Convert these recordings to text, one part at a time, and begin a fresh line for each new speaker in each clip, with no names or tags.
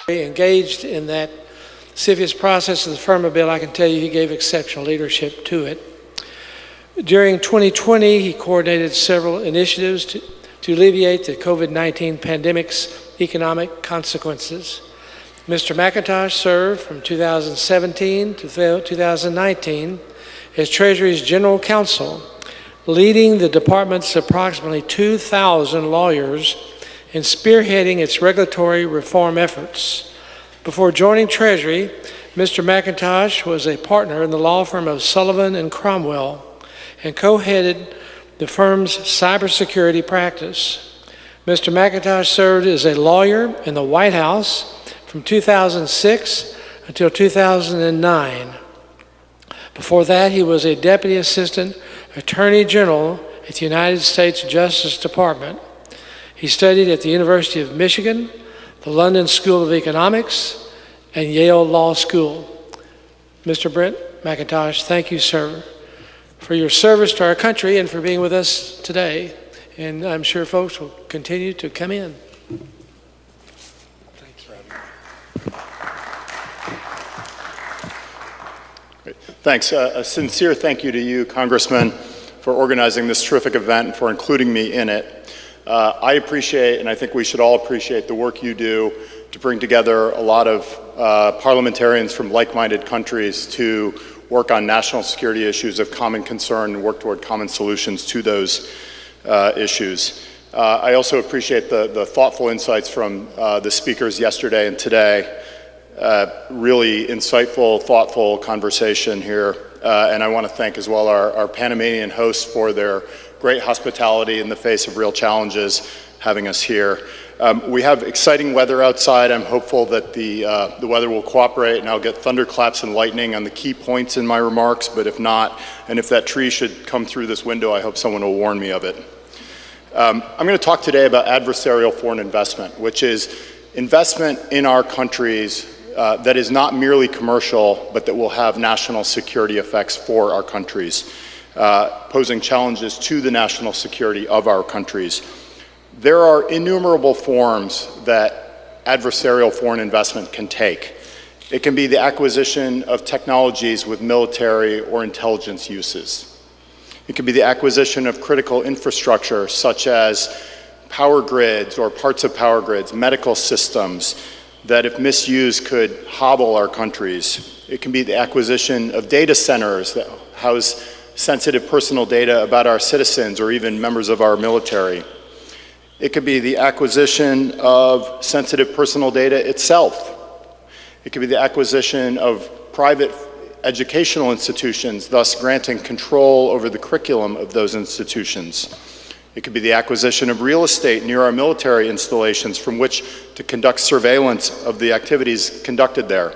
Engaged in that CFIUS process of the FIRMA bill, I can tell you he gave exceptional leadership to it. During 2020, he coordinated several initiatives to alleviate the COVID-19 pandemic's economic consequences. Mr. McIntosh served from 2017 to 2019 as Treasury's General Counsel, leading the department's approximately 2,000 lawyers and spearheading its regulatory reform efforts. Before joining Treasury, Mr. McIntosh was a partner in the law firm of Sullivan and Cromwell and co-headed the firm's cybersecurity practice. Mr. McIntosh served as a lawyer in the White House from 2006 until 2009. Before that, he was a Deputy Assistant Attorney General at the United States Justice Department. He studied at the University of Michigan, the London School of Economics, and Yale Law School. Mr. Brent McIntosh, thank you, sir, for your service to our country and for being with us today. And I'm sure folks will continue to come in.
Thanks. A sincere thank you to you, Congressman, for organizing this terrific event and for including me in it. I appreciate, and I think we should all appreciate, the work you do to bring together a lot of parliamentarians from like-minded countries to work on national security issues of common concern and work toward common solutions to those issues. I also appreciate the thoughtful insights from the speakers yesterday and today. Really insightful, thoughtful conversation here. And I want to thank as well our Panamanian hosts for their great hospitality in the face of real challenges having us here. We have exciting weather outside. I'm hopeful that the weather will cooperate and I'll get thunderclaps and lightning on the key points in my remarks, but if not, and if that tree should come through this window, I hope someone will warn me of it. I'm going to talk today about adversarial foreign investment, which is investment in our countries that is not merely commercial, but that will have national security effects for our countries, posing challenges to the national security of our countries. There are innumerable forms that adversarial foreign investment can take. It can be the acquisition of technologies with military or intelligence uses. It can be the acquisition of critical infrastructure such as power grids or parts of power grids, medical systems, that if misused could hobble our countries. It can be the acquisition of data centers that house sensitive personal data about our citizens or even members of our military. It could be the acquisition of sensitive personal data itself. It could be the acquisition of private educational institutions, thus granting control over the curriculum of those institutions. It could be the acquisition of real estate near our military installations from which to conduct surveillance of the activities conducted there.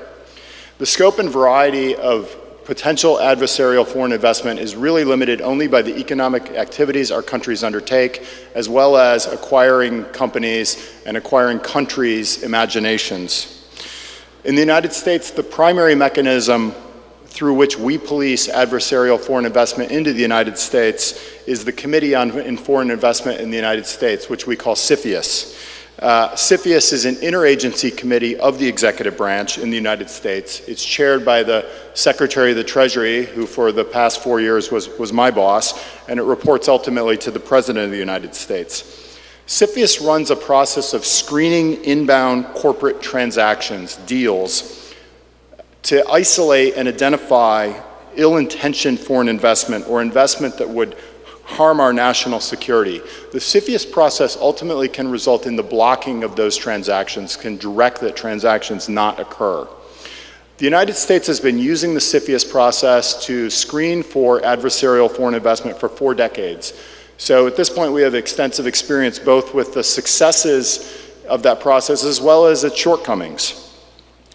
The scope and variety of potential adversarial foreign investment is really limited only by the economic activities our countries undertake, as well as acquiring companies and acquiring countries' imaginations. In the United States, the primary mechanism through which we police adversarial foreign investment into the United States is the Committee on Foreign Investment in the United States, which we call CFIUS. CFIUS is an interagency committee of the executive branch in the United States. It's chaired by the Secretary of the Treasury, who for the past 4 years was my boss, and it reports ultimately to the President of the United States. CFIUS runs a process of screening inbound corporate transactions, deals, to isolate and identify ill-intentioned foreign investment or investment that would harm our national security. The CFIUS process ultimately can result in the blocking of those transactions, can direct that transactions not occur. The United States has been using the CFIUS process to screen for adversarial foreign investment for 4 decades. So at this point we have extensive experience both with the successes of that process as well as its shortcomings.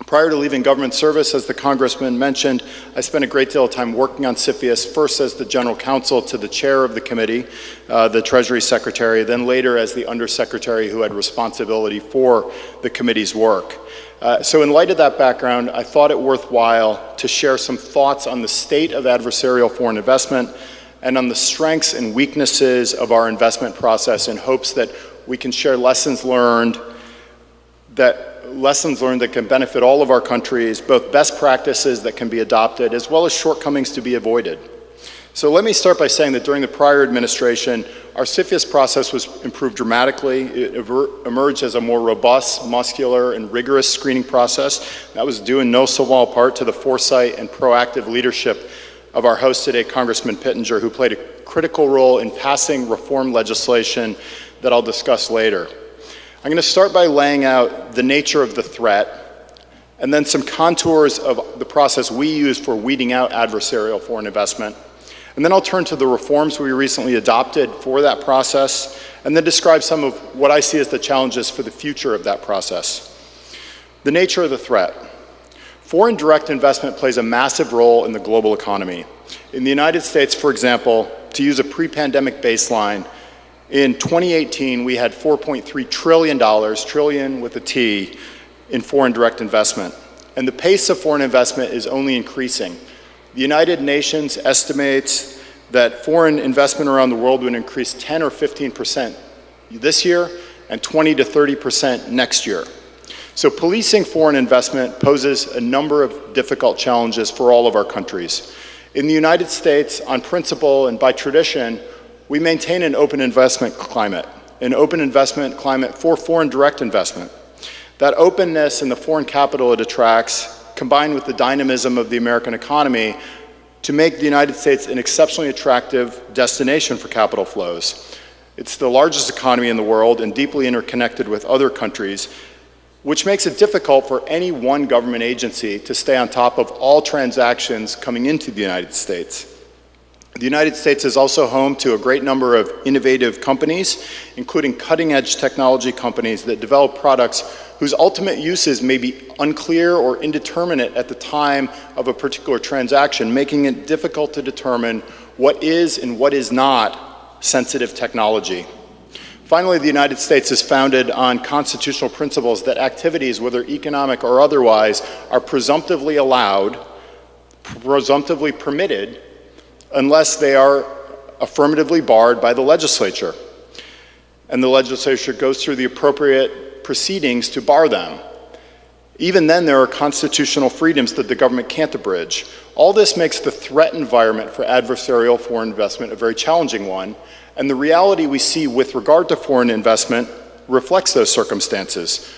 Prior to leaving government service, as the Congressman mentioned, I spent a great deal of time working on CFIUS, first as the General Counsel to the chair of the committee, the Treasury Secretary, then later as the Undersecretary who had responsibility for the committee's work. So in light of that background, I thought it worthwhile to share some thoughts on the state of adversarial foreign investment and on the strengths and weaknesses of our investment process in hopes that we can share lessons learned that lessons learned that can benefit all of our countries, both best practices that can be adopted, as well as shortcomings to be avoided. So let me start by saying that during the prior administration, our CFIUS process was improved dramatically. It emerged as a more robust, muscular, and rigorous screening process. That was due in no small part to the foresight and proactive leadership of our host today, Congressman Pittenger, who played a critical role in passing reform legislation that I'll discuss later. I'm going to start by laying out the nature of the threat, and then some contours of the process we use for weeding out adversarial foreign investment. And then I'll turn to the reforms we recently adopted for that process, and then describe some of what I see as the challenges for the future of that process. The nature of the threat. Foreign direct investment plays a massive role in the global economy. In the United States, for example, to use a pre-pandemic baseline, in 2018, we had $4.3 trillion, trillion with a T, in foreign direct investment. And the pace of foreign investment is only increasing. The United Nations estimates that foreign investment around the world would increase 10 or 15% this year and 20 to 30% next year. So policing foreign investment poses a number of difficult challenges for all of our countries. In the United States, on principle and by tradition, we maintain an open investment climate for foreign direct investment. That openness and the foreign capital it attracts, combined with the dynamism of the American economy, to make the United States an exceptionally attractive destination for capital flows. It's the largest economy in the world and deeply interconnected with other countries, which makes it difficult for any one government agency to stay on top of all transactions coming into the United States. The United States is also home to a great number of innovative companies, including cutting-edge technology companies that develop products whose ultimate uses may be unclear or indeterminate at the time of a particular transaction, making it difficult to determine what is and what is not sensitive technology. Finally, the United States is founded on constitutional principles that activities, whether economic or otherwise, are presumptively allowed, presumptively permitted, unless they are affirmatively barred by the legislature. And the legislature goes through the appropriate proceedings to bar them. Even then, there are constitutional freedoms that the government can't abridge. All this makes the threat environment for adversarial foreign investment a very challenging one, and the reality we see with regard to foreign investment reflects those circumstances.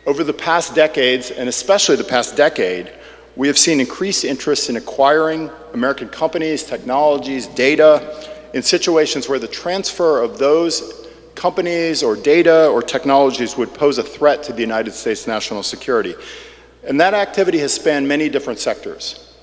Over the past decades, and especially the past decade, we have seen increased interest in acquiring American companies, technologies, data, in situations where the transfer of those companies or data or technologies would pose a threat to the United States national security. And that activity has spanned many different sectors.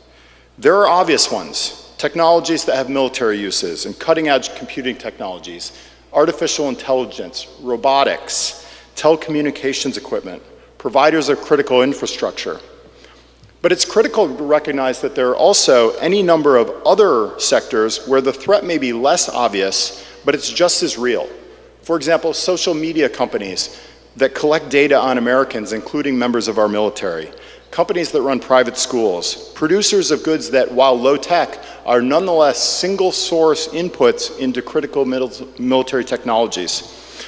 There are obvious ones, technologies that have military uses and cutting-edge computing technologies, artificial intelligence, robotics, telecommunications equipment, providers of critical infrastructure. But it's critical to recognize that there are also any number of other sectors where the threat may be less obvious, but it's just as real. For example, social media companies that collect data on Americans, including members of our military, companies that run private schools, producers of goods that, while low-tech, are nonetheless single-source inputs into critical military technologies.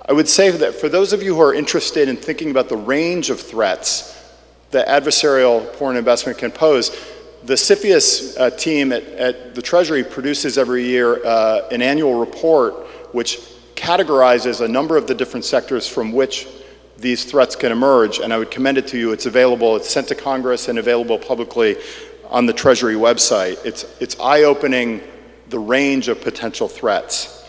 I would say that for those of you who are interested in thinking about the range of threats that adversarial foreign investment can pose, the CFIUS team at the Treasury produces every year an annual report which categorizes a number of the different sectors from which these threats can emerge, and I would commend it to you. It's available, it's sent to Congress and available publicly on the Treasury website. It's eye-opening the range of potential threats.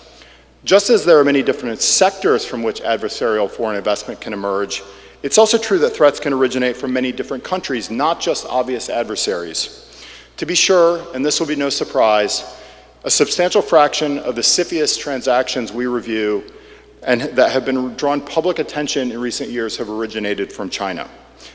Just as there are many different sectors from which adversarial foreign investment can emerge, it's also true that threats can originate from many different countries, not just obvious adversaries. To be sure, and this will be no surprise, a substantial fraction of the CFIUS transactions we review and that have been drawn public attention in recent years have originated from China.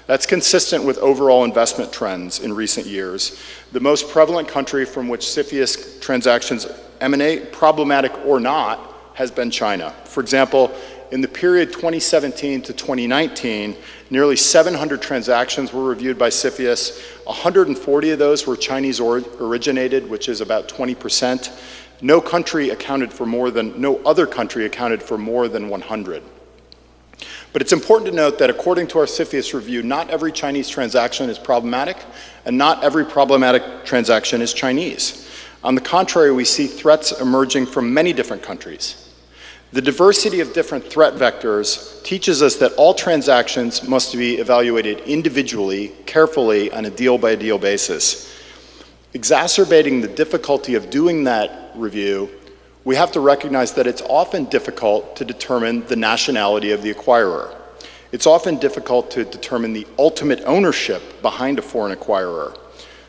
That's consistent with overall investment trends in recent years. The most prevalent country from which CFIUS transactions emanate, problematic or not, has been China. For example, in the period 2017 to 2019, nearly 700 transactions were reviewed by CFIUS. 140 of those were Chinese originated, which is about 20%. No other country accounted for more than 100. But it's important to note that according to our CFIUS review, not every Chinese transaction is problematic, and not every problematic transaction is Chinese. On the contrary, we see threats emerging from many different countries. The diversity of different threat vectors teaches us that all transactions must be evaluated individually, carefully, on a deal-by-deal basis. Exacerbating the difficulty of doing that review, we have to recognize that it's often difficult to determine the nationality of the acquirer. It's often difficult to determine the ultimate ownership behind a foreign acquirer.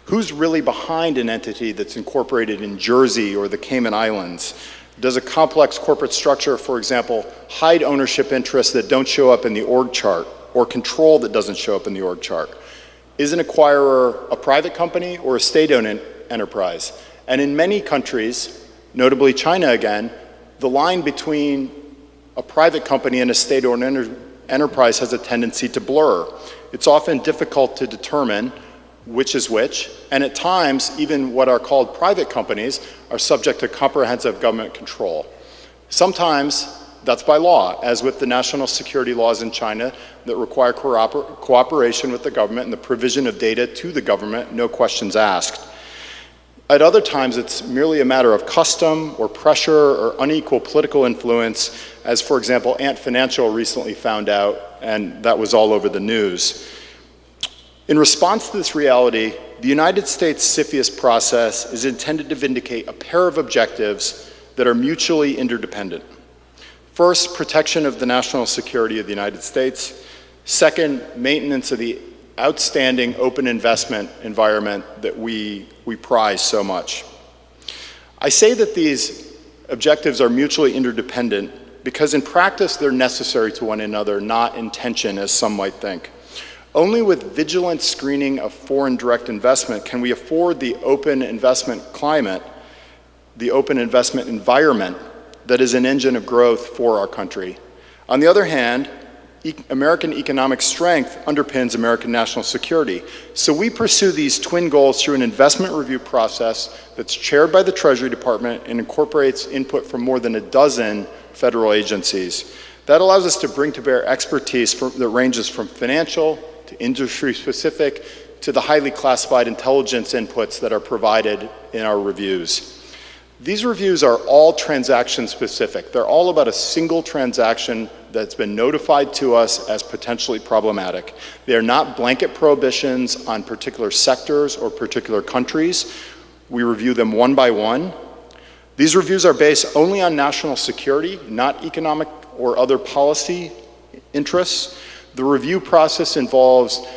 Who's really behind an entity that's incorporated in Jersey or the Cayman Islands? Does a complex corporate structure, for example, hide ownership interests that don't show up in the org chart or control that doesn't show up in the org chart? Is an acquirer a private company or a state-owned enterprise? And in many countries, notably China again, the line between a private company and a state-owned enterprise has a tendency to blur. It's often difficult to determine which is which, and at times, even what are called private companies are subject to comprehensive government control. Sometimes that's by law, as with the national security laws in China that require cooperation with the government and the provision of data to the government, no questions asked. At other times, it's merely a matter of custom or pressure or unequal political influence, as for example, Ant Financial recently found out, and that was all over the news. In response to this reality, the United States CFIUS process is intended to vindicate a pair of objectives that are mutually interdependent. First, protection of the national security of the United States. Second, maintenance of the outstanding open investment environment that we prize so much. I say that these objectives are mutually interdependent because in practice they're necessary to one another, not in tension as some might think. Only with vigilant screening of foreign direct investment can we afford the open investment climate, the open investment environment that is an engine of growth for our country. On the other hand, American economic strength underpins American national security. So we pursue these twin goals through an investment review process that's chaired by the Treasury Department and incorporates input from more than a dozen federal agencies. That allows us to bring to bear expertise that ranges from financial to industry-specific to the highly classified intelligence inputs that are provided in our reviews. These reviews are all transaction-specific. They're all about a single transaction that's been notified to us as potentially problematic. They are not blanket prohibitions on particular sectors or particular countries. We review them one by one. These reviews are based only on national security, not economic or other policy interests. The review process involves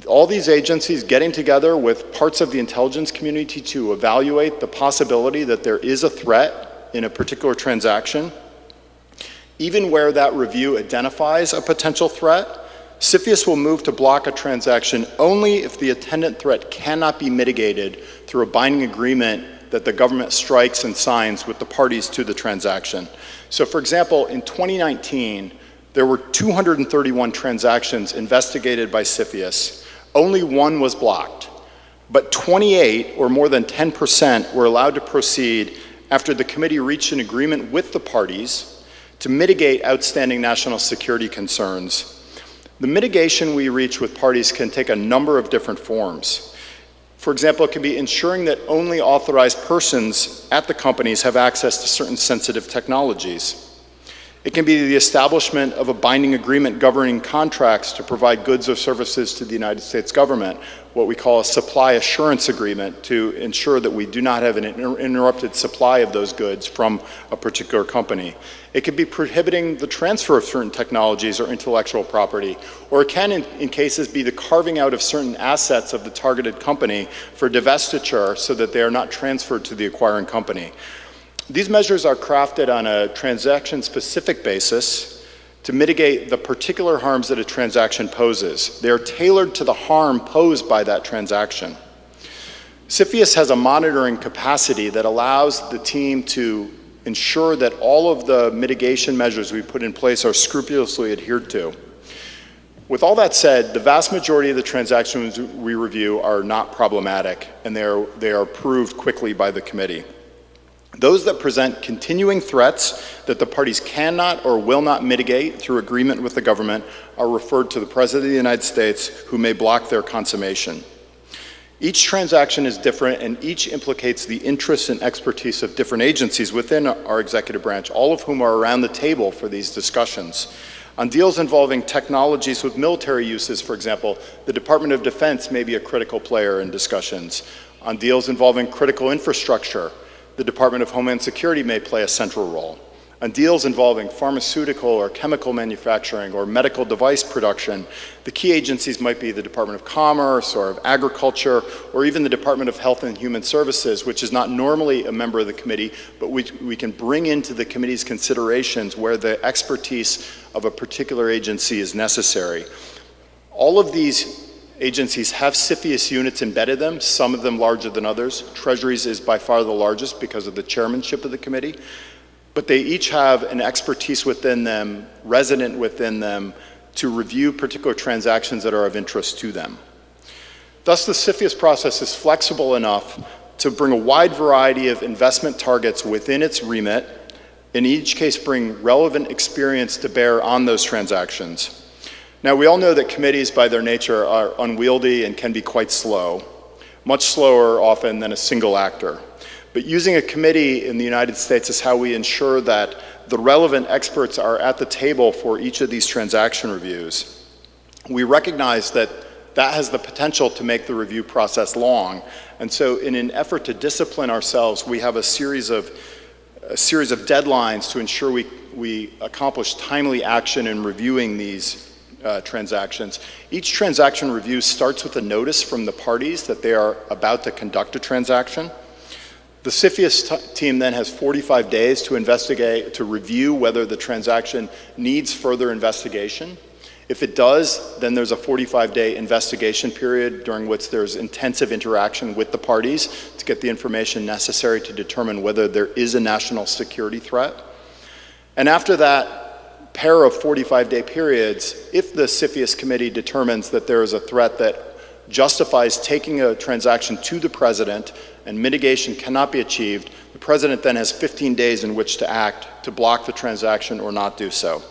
all these agencies getting together with parts of the intelligence community to evaluate the possibility that there is a threat in a particular transaction. Even where that review identifies a potential threat, CFIUS will move to block a transaction only if the attendant threat cannot be mitigated through a binding agreement that the government strikes and signs with the parties to the transaction. So for example, in 2019, there were 231 transactions investigated by CFIUS. Only one was blocked, but 28, or more than 10%, were allowed to proceed after the committee reached an agreement with the parties to mitigate outstanding national security concerns. The mitigation we reach with parties can take a number of different forms. For example, it could be ensuring that only authorized persons at the companies have access to certain sensitive technologies. It can be the establishment of a binding agreement governing contracts to provide goods or services to the United States government, what we call a supply assurance agreement to ensure that we do not have an interrupted supply of those goods from a particular company. It could be prohibiting the transfer of certain technologies or intellectual property, or it can, in cases, be the carving out of certain assets of the targeted company for divestiture so that they are not transferred to the acquiring company. These measures are crafted on a transaction-specific basis to mitigate the particular harms that a transaction poses. They are tailored to the harm posed by that transaction. CFIUS has a monitoring capacity that allows the team to ensure that all of the mitigation measures we put in place are scrupulously adhered to. With all that said, the vast majority of the transactions we review are not problematic, and they are approved quickly by the committee. Those that present continuing threats that the parties cannot or will not mitigate through agreement with the government are referred to the President of the United States, who may block their consummation. Each transaction is different, and each implicates the interests and expertise of different agencies within our executive branch, all of whom are around the table for these discussions. On deals involving technologies with military uses, for example, the Department of Defense may be a critical player in discussions. On deals involving critical infrastructure, the Department of Homeland Security may play a central role. On deals involving pharmaceutical or chemical manufacturing or medical device production, the key agencies might be the Department of Commerce or of Agriculture, or even the Department of Health and Human Services, which is not normally a member of the committee, but we can bring into the committee's considerations where the expertise of a particular agency is necessary. All of these agencies have CFIUS units embedded in them, some of them larger than others. Treasury's is by far the largest because of the chairmanship of the committee. But they each have an expertise within them, resident within them, to review particular transactions that are of interest to them. Thus, the CFIUS process is flexible enough to bring a wide variety of investment targets within its remit, in each case bring relevant experience to bear on those transactions. Now, we all know that committees by their nature are unwieldy and can be quite slow, much slower often than a single actor. But using a committee in the United States is how we ensure that the relevant experts are at the table for each of these transaction reviews. We recognize that that has the potential to make the review process long, and so in an effort to discipline ourselves, we have a series of deadlines to ensure we accomplish timely action in reviewing these transactions. Each transaction review starts with a notice from the parties that they are about to conduct a transaction. The CFIUS team then has 45 days to investigate, to review whether the transaction needs further investigation. If it does, then there's a 45-day investigation period during which there's intensive interaction with the parties to get the information necessary to determine whether there is a national security threat. And after that pair of 45-day periods, if the CFIUS committee determines that there is a threat that justifies taking a transaction to the president and mitigation cannot be achieved, the president then has 15 days in which to act to block the transaction or not do so.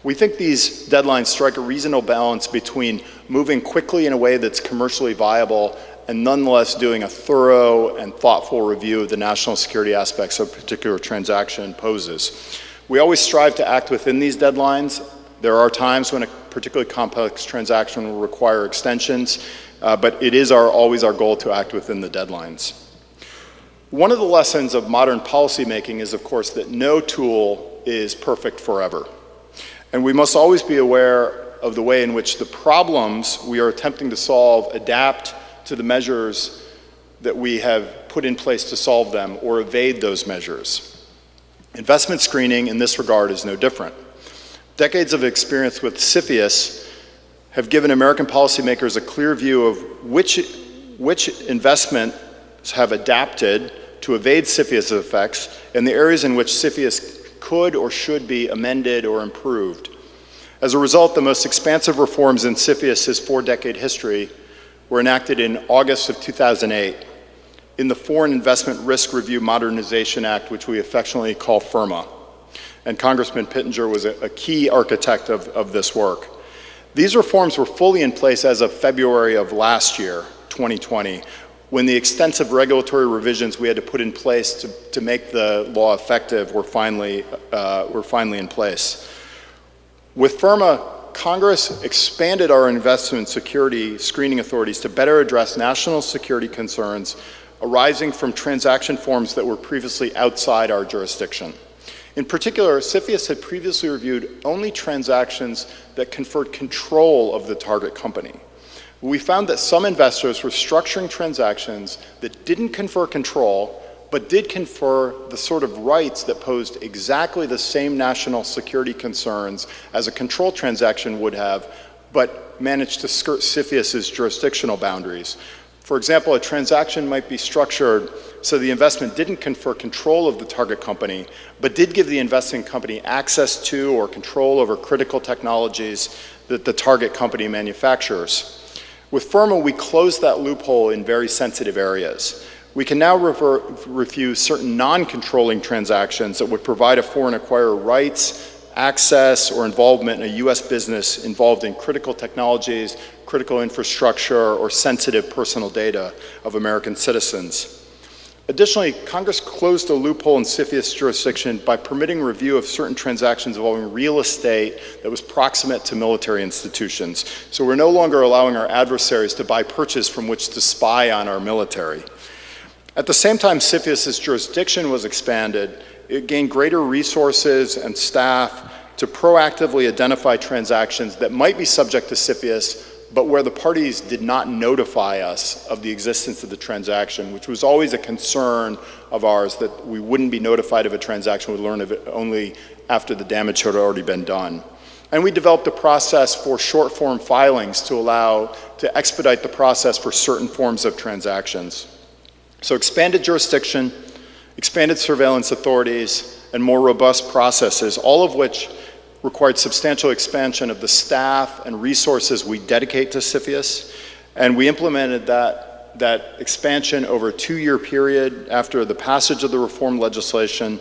We think these deadlines strike a reasonable balance between moving quickly in a way that's commercially viable and nonetheless doing a thorough and thoughtful review of the national security aspects of a particular transaction poses. We always strive to act within these deadlines. There are times when a particularly complex transaction will require extensions, but it is always our goal to act within the deadlines. One of the lessons of modern policymaking is, of course, that no tool is perfect forever. And we must always be aware of the way in which the problems we are attempting to solve adapt to the measures that we have put in place to solve them or evade those measures. Investment screening in this regard is no different. Decades of experience with CFIUS have given American policymakers a clear view of which investments have adapted to evade CFIUS effects and the areas in which CFIUS could or should be amended or improved. As a result, the most expansive reforms in CFIUS's 4-decade history were enacted in August of 2008 in the Foreign Investment Risk Review Modernization Act, which we affectionately call FIRMA. And Congressman Pittenger was a key architect of this work. These reforms were fully in place as of February of last year, 2020, when the extensive regulatory revisions we had to put in place to make the law effective were finally in place. With FIRMA, Congress expanded our investment security screening authorities to better address national security concerns arising from transaction forms that were previously outside our jurisdiction. In particular, CFIUS had previously reviewed only transactions that conferred control of the target company. We found that some investors were structuring transactions that didn't confer control, but did confer the sort of rights that posed exactly the same national security concerns as a control transaction would have, but managed to skirt CFIUS's jurisdictional boundaries. For example, a transaction might be structured so the investment didn't confer control of the target company, but did give the investing company access to or control over critical technologies that the target company manufactures. With FIRMA, we closed that loophole in very sensitive areas. we can now refuse certain non-controlling transactions that would provide a foreign acquirer rights, access, or involvement in a U.S. business involved in critical technologies, critical infrastructure, or sensitive personal data of American citizens. Additionally, Congress closed a loophole in CFIUS jurisdiction by permitting review of certain transactions involving real estate that was proximate to military institutions. So we're no longer allowing our adversaries to buy purchase from which to spy on our military. At the same time CFIUS's jurisdiction was expanded, it gained greater resources and staff to proactively identify transactions that might be subject to CFIUS, but where the parties did not notify us of the existence of the transaction, which was always a concern of ours, that we wouldn't be notified of a transaction, we'd learn of it only after the damage had already been done. And we developed a process for short form filings to expedite the process for certain forms of transactions. So expanded jurisdiction, expanded surveillance authorities, and more robust processes, all of which required substantial expansion of the staff and resources we dedicate to CFIUS, and we implemented that expansion over a 2-year period after the passage of the reform legislation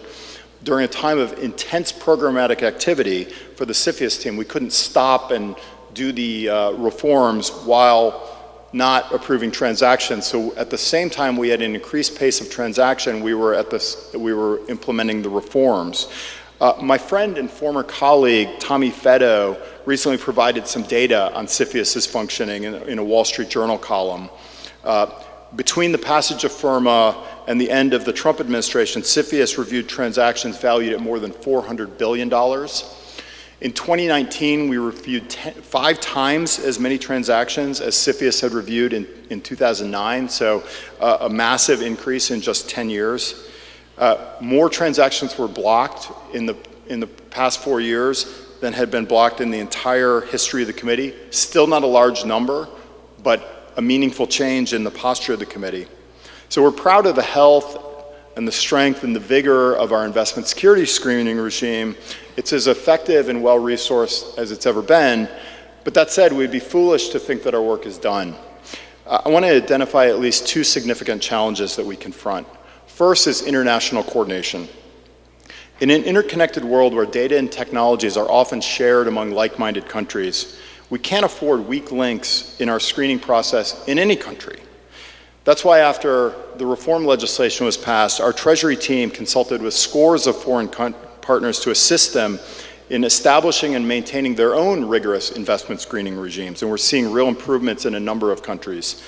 during a time of intense programmatic activity for the CFIUS team. We couldn't stop and do the reforms while not approving transactions. So at the same time we had an increased pace of transaction, we were implementing the reforms. My friend and former colleague, Tommy Feddo, recently provided some data on CFIUS's functioning in a Wall Street Journal column. Between the passage of FIRMA and the end of the Trump administration, CFIUS reviewed transactions valued at more than $400 billion. In 2019, we reviewed 5 times as many transactions as CFIUS had reviewed in 2009, so a massive increase in just 10 years. More transactions were blocked in the past 4 years than had been blocked in the entire history of the committee. Still not a large number, but a meaningful change in the posture of the committee. So we're proud of the health and the strength and the vigor of our investment security screening regime. It's as effective and well-resourced as it's ever been, but that said, we'd be foolish to think that our work is done. I want to identify at least 2 significant challenges that we confront. First is international coordination. In an interconnected world where data and technologies are often shared among like-minded countries, we can't afford weak links in our screening process in any country. That's why after the reform legislation was passed, our Treasury team consulted with scores of foreign partners to assist them in establishing and maintaining their own rigorous investment screening regimes, and we're seeing real improvements in a number of countries.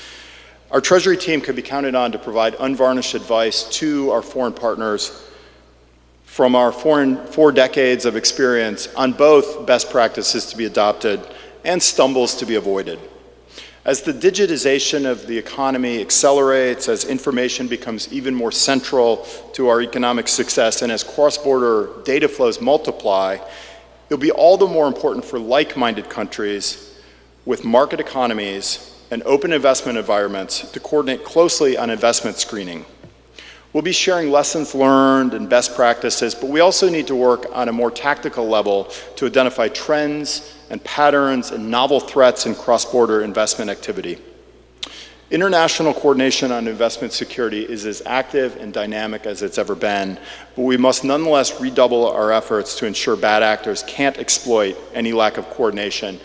Our Treasury team could be counted on to provide unvarnished advice to our foreign partners from our 4 decades of experience on both best practices to be adopted and stumbles to be avoided. As the digitization of the economy accelerates, as information becomes even more central to our economic success, and as cross-border data flows multiply, it'll be all the more important for like-minded countries with market economies and open investment environments to coordinate closely on investment screening. We'll be sharing lessons learned and best practices, but we also need to work on a more tactical level to identify trends and patterns and novel threats in cross-border investment activity. International coordination on investment security is as active and dynamic as it's ever been, but we must nonetheless redouble our efforts to ensure bad actors can't exploit any lack of coordination.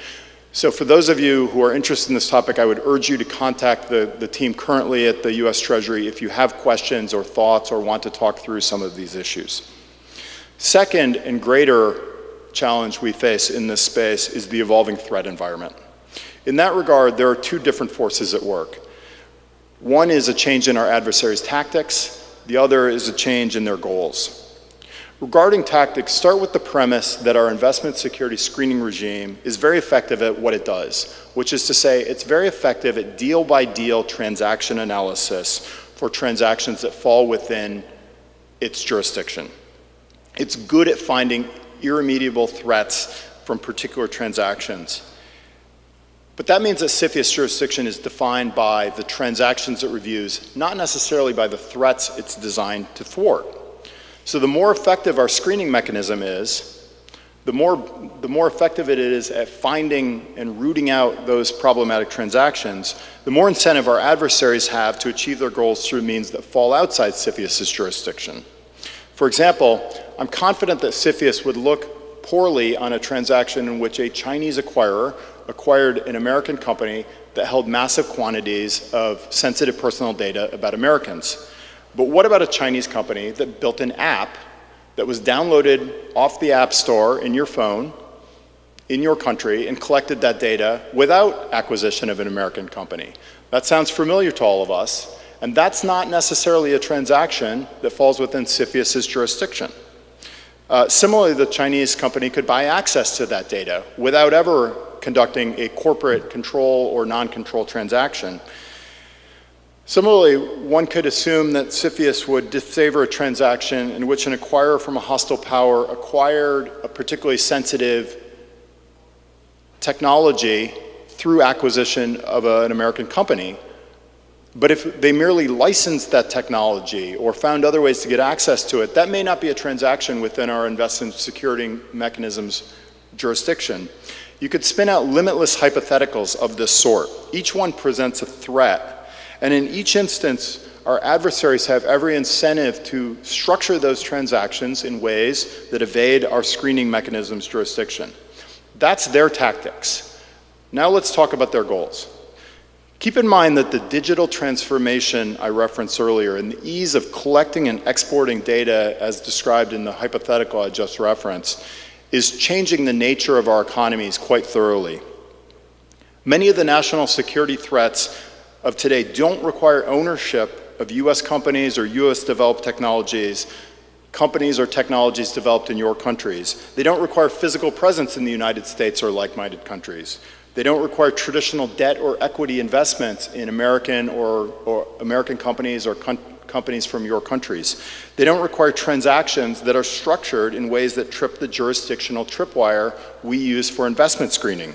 So for those of you who are interested in this topic, I would urge you to contact the team currently at the U.S. Treasury if you have questions or thoughts or want to talk through some of these issues. Second and greater challenge we face in this space is the evolving threat environment. In that regard, there are 2 different forces at work. One is a change in our adversaries' tactics, the other is a change in their goals. Regarding tactics, start with the premise that our investment security screening regime is very effective at what it does, which is to say it's very effective at deal-by-deal transaction analysis for transactions that fall within its jurisdiction. It's good at finding irremediable threats from particular transactions. But that means that CFIUS jurisdiction is defined by the transactions it reviews, not necessarily by the threats it's designed to thwart. So the more effective our screening mechanism is, the more effective it is at finding and rooting out those problematic transactions, the more incentive our adversaries have to achieve their goals through means that fall outside CFIUS's jurisdiction. For example, I'm confident that CFIUS would look poorly on a transaction in which a Chinese acquirer acquired an American company that held massive quantities of sensitive personal data about Americans. But what about a Chinese company that built an app that was downloaded off the App Store in your phone, in your country, and collected that data without acquisition of an American company? That sounds familiar to all of us, and that's not necessarily a transaction that falls within CFIUS's jurisdiction. Similarly, the Chinese company could buy access to that data without ever conducting a corporate control or non-control transaction. Similarly, one could assume that CFIUS would disfavor a transaction in which an acquirer from a hostile power acquired a particularly sensitive technology through acquisition of an American company. But if they merely licensed that technology or found other ways to get access to it, that may not be a transaction within our investment security mechanism's jurisdiction. You could spin out limitless hypotheticals of this sort. Each one presents a threat. And in each instance, our adversaries have every incentive to structure those transactions in ways that evade our screening mechanism's jurisdiction. That's their tactics. Now let's talk about their goals. Keep in mind that the digital transformation I referenced earlier and the ease of collecting and exporting data as described in the hypothetical I just referenced is changing the nature of our economies quite thoroughly. Many of the national security threats of today don't require ownership of US companies or US developed technologies, companies or technologies developed in your countries. They don't require physical presence in the United States or like-minded countries. They don't require traditional debt or equity investments in American or American companies or companies from your countries. They don't require transactions that are structured in ways that trip the jurisdictional tripwire we use for investment screening.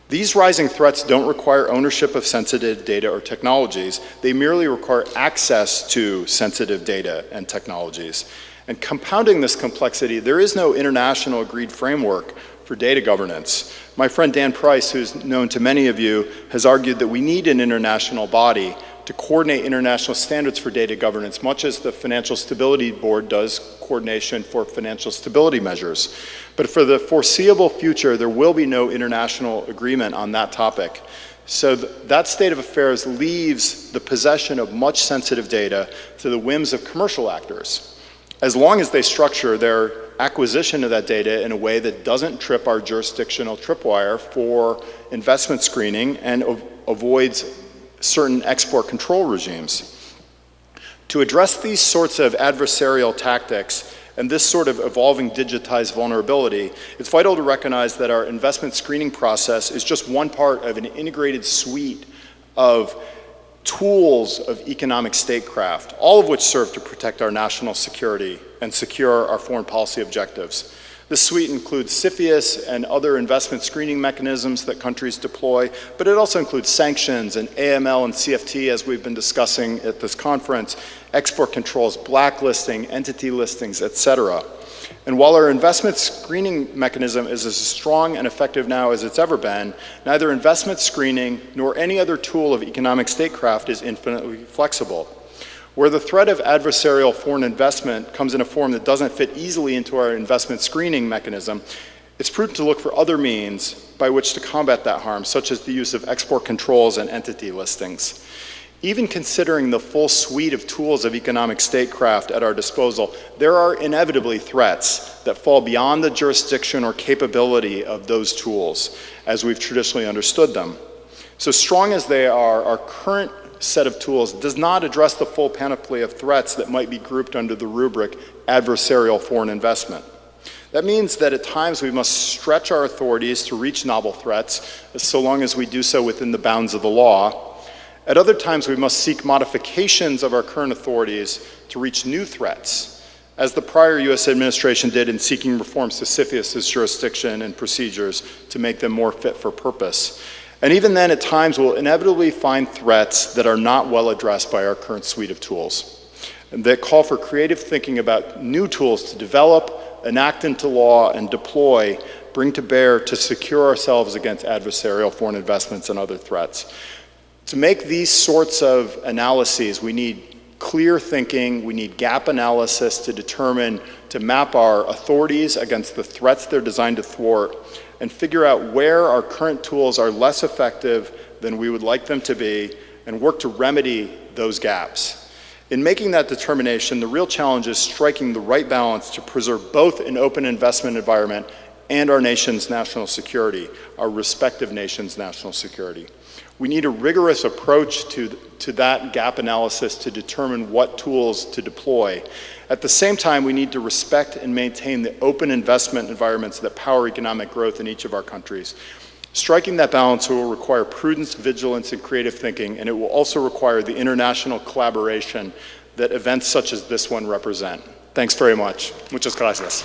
These rising threats don't require ownership of sensitive data or technologies. They merely require access to sensitive data and technologies. And compounding this complexity, there is no international agreed framework for data governance. My friend Dan Price, who's known to many of you, has argued that we need an international body to coordinate international standards for data governance, much as the Financial Stability Board does coordination for financial stability measures. But for the foreseeable future, there will be no international agreement on that topic. So that state of affairs leaves the possession of much sensitive data to the whims of commercial actors, as long as they structure their acquisition of that data in a way that doesn't trip our jurisdictional tripwire for investment screening and avoids certain export control regimes. To address these sorts of adversarial tactics and this sort of evolving digitized vulnerability, it's vital to recognize that our investment screening process is just one part of an integrated suite of tools of economic statecraft, all of which serve to protect our national security and secure our foreign policy objectives. This suite includes CFIUS and other investment screening mechanisms that countries deploy, but it also includes sanctions and AML and CFT, as we've been discussing at this conference, export controls, blacklisting, entity listings, etc. And while our investment screening mechanism is as strong and effective now as it's ever been, neither investment screening nor any other tool of economic statecraft is infinitely flexible. Where the threat of adversarial foreign investment comes in a form that doesn't fit easily into our investment screening mechanism, it's prudent to look for other means by which to combat that harm, such as the use of export controls and entity listings. Even considering the full suite of tools of economic statecraft at our disposal, there are inevitably threats that fall beyond the jurisdiction or capability of those tools, as we've traditionally understood them. So strong as they are, our current set of tools does not address the full panoply of threats that might be grouped under the rubric adversarial foreign investment. That means that at times we must stretch our authorities to reach novel threats, so long as we do so within the bounds of the law. At other times we must seek modifications of our current authorities to reach new threats, as the prior US administration did in seeking reforms to CFIUS's jurisdiction and procedures to make them more fit for purpose. And even then, at times, we'll inevitably find threats that are not well addressed by our current suite of tools, and that call for creative thinking about new tools to develop, enact into law, and deploy bring to bear to secure ourselves against adversarial foreign investments and other threats. To make these sorts of analyses, we need clear thinking, we need gap analysis to determine, to map our authorities against the threats they're designed to thwart, and figure out where our current tools are less effective than we would like them to be, and work to remedy those gaps. In making that determination, the real challenge is striking the right balance to preserve both an open investment environment and our nation's national security, our respective nations' national security. We need a rigorous approach to that gap analysis to determine what tools to deploy. At the same time, we need to respect and maintain the open investment environments that power economic growth in each of our countries. Striking that balance will require prudence, vigilance, and creative thinking, and it will also require the international collaboration that events such as this one represent. Thanks very much. Muchas gracias.